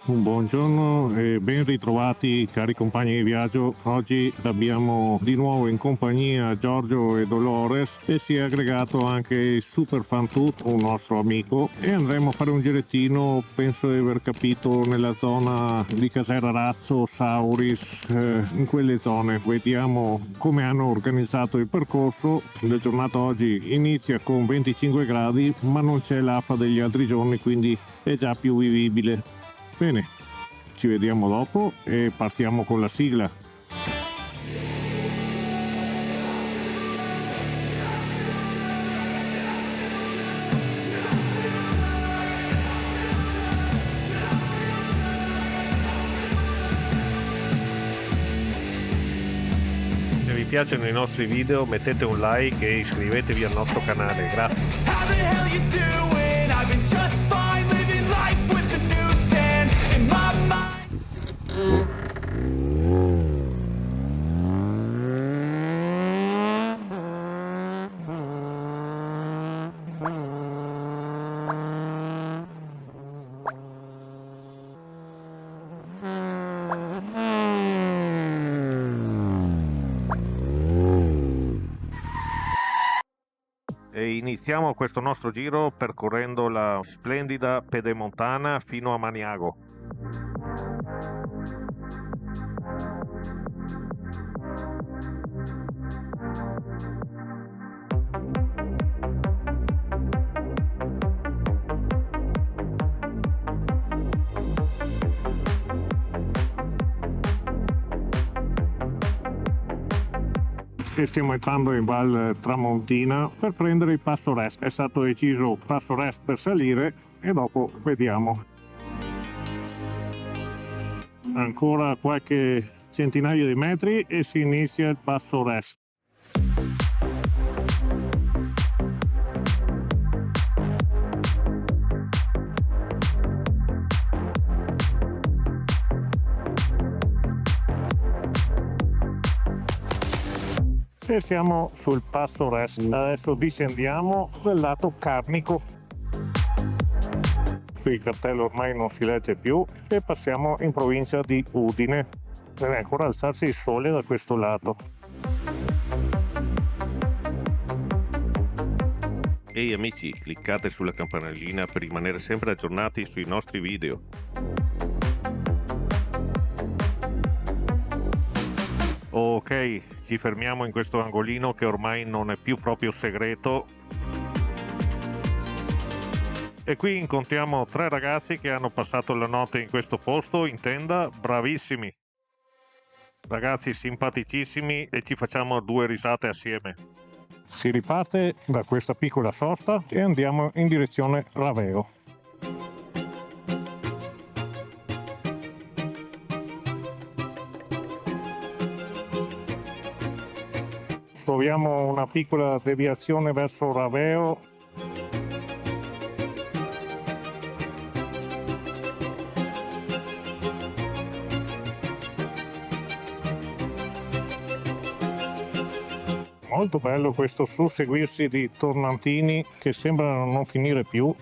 Un buongiorno e ben ritrovati cari compagni di viaggio. Oggi abbiamo di nuovo in compagnia Giorgio e Dolores e si è aggregato anche il Super Fan Tut, un nostro amico, e andremo a fare un girettino, penso di aver capito, nella zona di Caserarazzo, Sauris, in quelle zone. Vediamo come hanno organizzato il percorso. La giornata oggi inizia con 25 gradi, ma non c'è l'afa degli altri giorni, quindi è già più vivibile. Bene, ci vediamo dopo e partiamo con la sigla. Se vi piacciono i nostri video mettete un like e iscrivetevi al nostro canale, grazie. How the hell you doing? I've been just fine living life with the new sand in my mind. E iniziamo questo nostro giro percorrendo la splendida Pedemontana fino a Maniago. E stiamo entrando in Val Tramontina per prendere il Passo Rest. È stato deciso Passo Rest per salire e dopo vediamo. Ancora qualche centinaio di metri e si inizia il Passo Rest. E siamo sul Passo Rest. Adesso discendiamo dal lato Carnico. Qui il cartello ormai non si legge più e passiamo in provincia di Udine. Deve ancora alzarsi il sole da questo lato. Ehi amici, cliccate sulla campanellina per rimanere sempre aggiornati sui nostri video. Ok, ci fermiamo in questo angolino che ormai non è più proprio segreto. E qui incontriamo 3 ragazzi che hanno passato la notte in questo posto, in tenda, bravissimi. Ragazzi simpaticissimi e ci facciamo 2 risate assieme. Si riparte da questa piccola sosta e andiamo in direzione Raveo. Troviamo una piccola deviazione verso Raveo. Molto bello questo susseguirsi di tornantini che sembrano non finire più.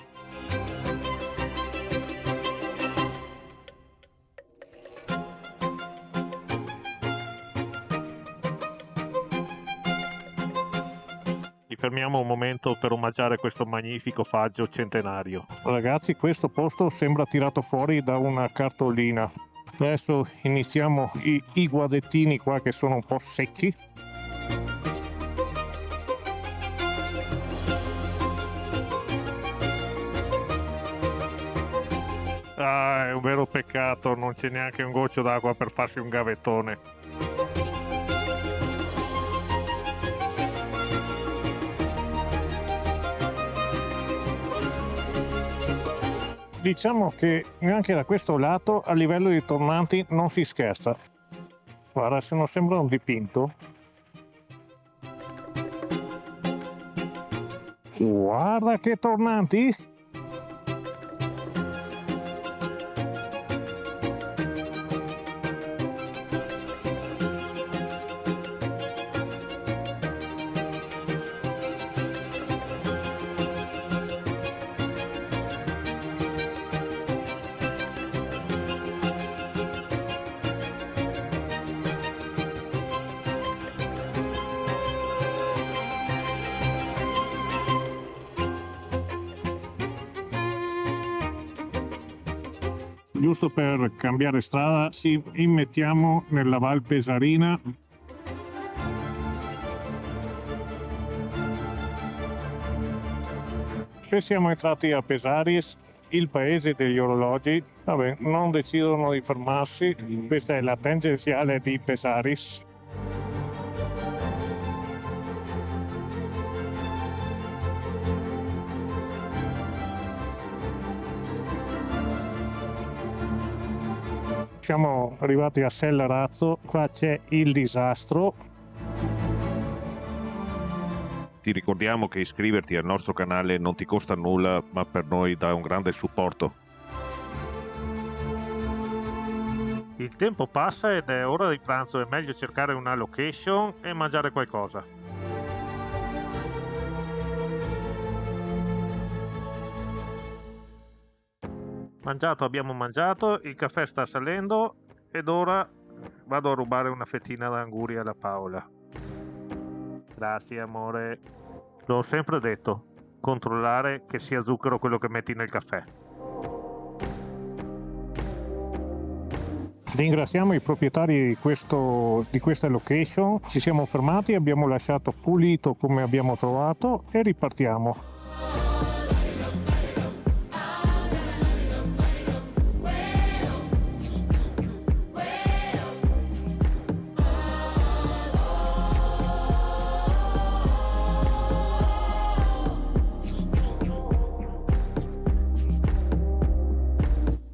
Ci fermiamo un momento per omaggiare questo magnifico faggio centenario. Ragazzi, questo posto sembra tirato fuori da una cartolina. Adesso iniziamo i guadettini qua che sono un po' secchi. Ah, è un vero peccato, non c'è neanche un goccio d'acqua per farsi un gavettone. Diciamo che anche da questo lato a livello di tornanti non si scherza. Guarda, se non sembra un dipinto. Guarda che tornanti! giusto per cambiare strada ci immettiamo nella Val Pesarina. E siamo entrati a Pesaris, il paese degli orologi. Vabbè, non decidono di fermarsi. Questa è la tangenziale di Pesaris. Siamo arrivati a Sellerazzo, qua c'è il disastro. Ti ricordiamo che iscriverti al nostro canale non ti costa nulla, ma per noi dà un grande supporto. Il tempo passa ed è ora di pranzo, è meglio cercare una location e mangiare qualcosa. Abbiamo mangiato, il caffè sta salendo ed ora vado a rubare una fettina d'anguria alla Paola. Grazie amore. L'ho sempre detto, controllare che sia zucchero quello che metti nel caffè. Ringraziamo i proprietari di questa location. Ci siamo fermati, abbiamo lasciato pulito come abbiamo trovato e ripartiamo.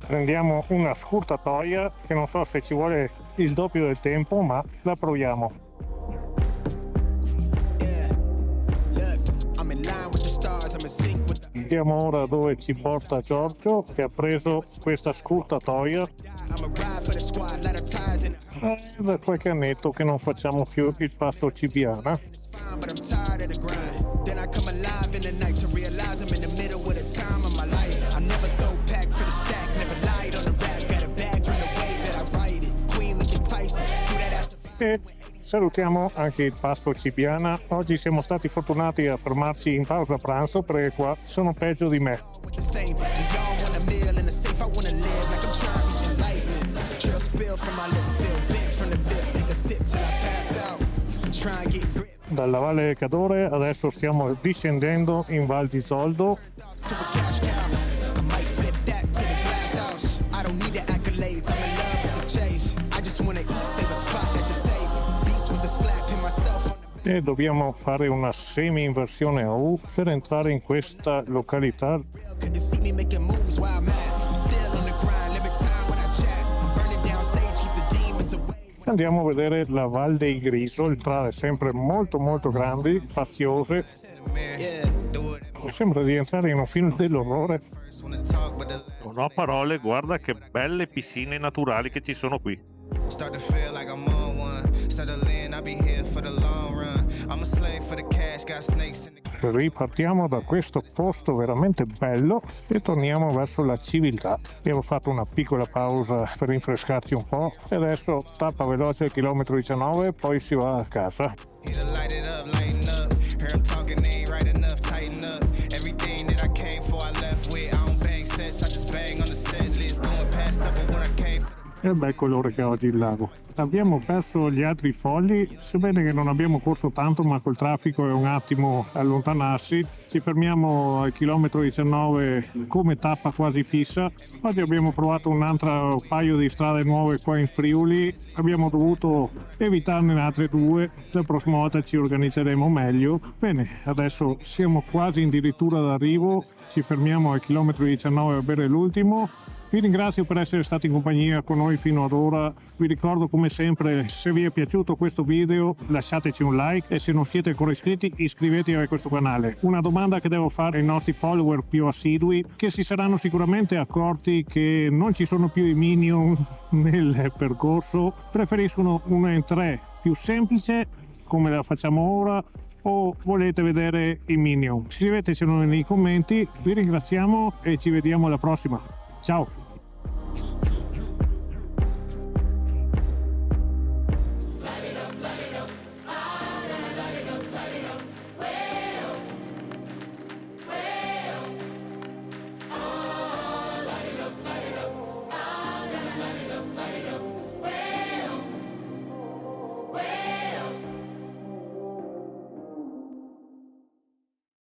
Prendiamo una scurtatoia che non so se ci vuole il doppio del tempo, ma la proviamo. Vediamo ora dove ci porta Giorgio, che ha preso questa scurtatoia. Da qualche annetto che non facciamo più il passo Cibiana. E salutiamo anche il passo Cibiana. Oggi siamo stati fortunati a fermarci in pausa pranzo perché qua sono peggio di me. Dalla Valle Cadore adesso stiamo discendendo in Val di Zoldo. E dobbiamo fare una semi-inversione a U per entrare in questa località. Andiamo a vedere la Val dei Grisoli, strade sempre molto grandi, faziose. Sembra di entrare in un film dell'orrore. Non ho parole, guarda che belle piscine naturali che ci sono qui. Ripartiamo da questo posto veramente bello e torniamo verso la civiltà. Abbiamo fatto una piccola pausa per rinfrescarci un po' e adesso tappa veloce al chilometro 19, poi si va a casa. Che bel colore che ha oggi il lago. Abbiamo perso gli altri fogli, sebbene che non abbiamo corso tanto, ma col traffico è un attimo allontanarsi. Ci fermiamo al chilometro 19 come tappa quasi fissa. Oggi abbiamo provato un altro paio di strade nuove qua in Friuli, abbiamo dovuto evitarne altre due, la prossima volta ci organizzeremo meglio. Bene, adesso siamo quasi addirittura d'arrivo, ci fermiamo al chilometro 19 a bere l'ultimo. Vi ringrazio per essere stati in compagnia con noi fino ad ora. Vi ricordo come sempre, se vi è piaciuto questo video lasciateci un like e se non siete ancora iscritti iscrivetevi a questo canale. Una domanda che devo fare ai nostri follower più assidui, che si saranno sicuramente accorti che non ci sono più i minion nel percorso, preferiscono una in 3 più semplice come la facciamo ora o volete vedere i minion? Scrivetecelo nei commenti, vi ringraziamo e ci vediamo alla prossima. Ciao!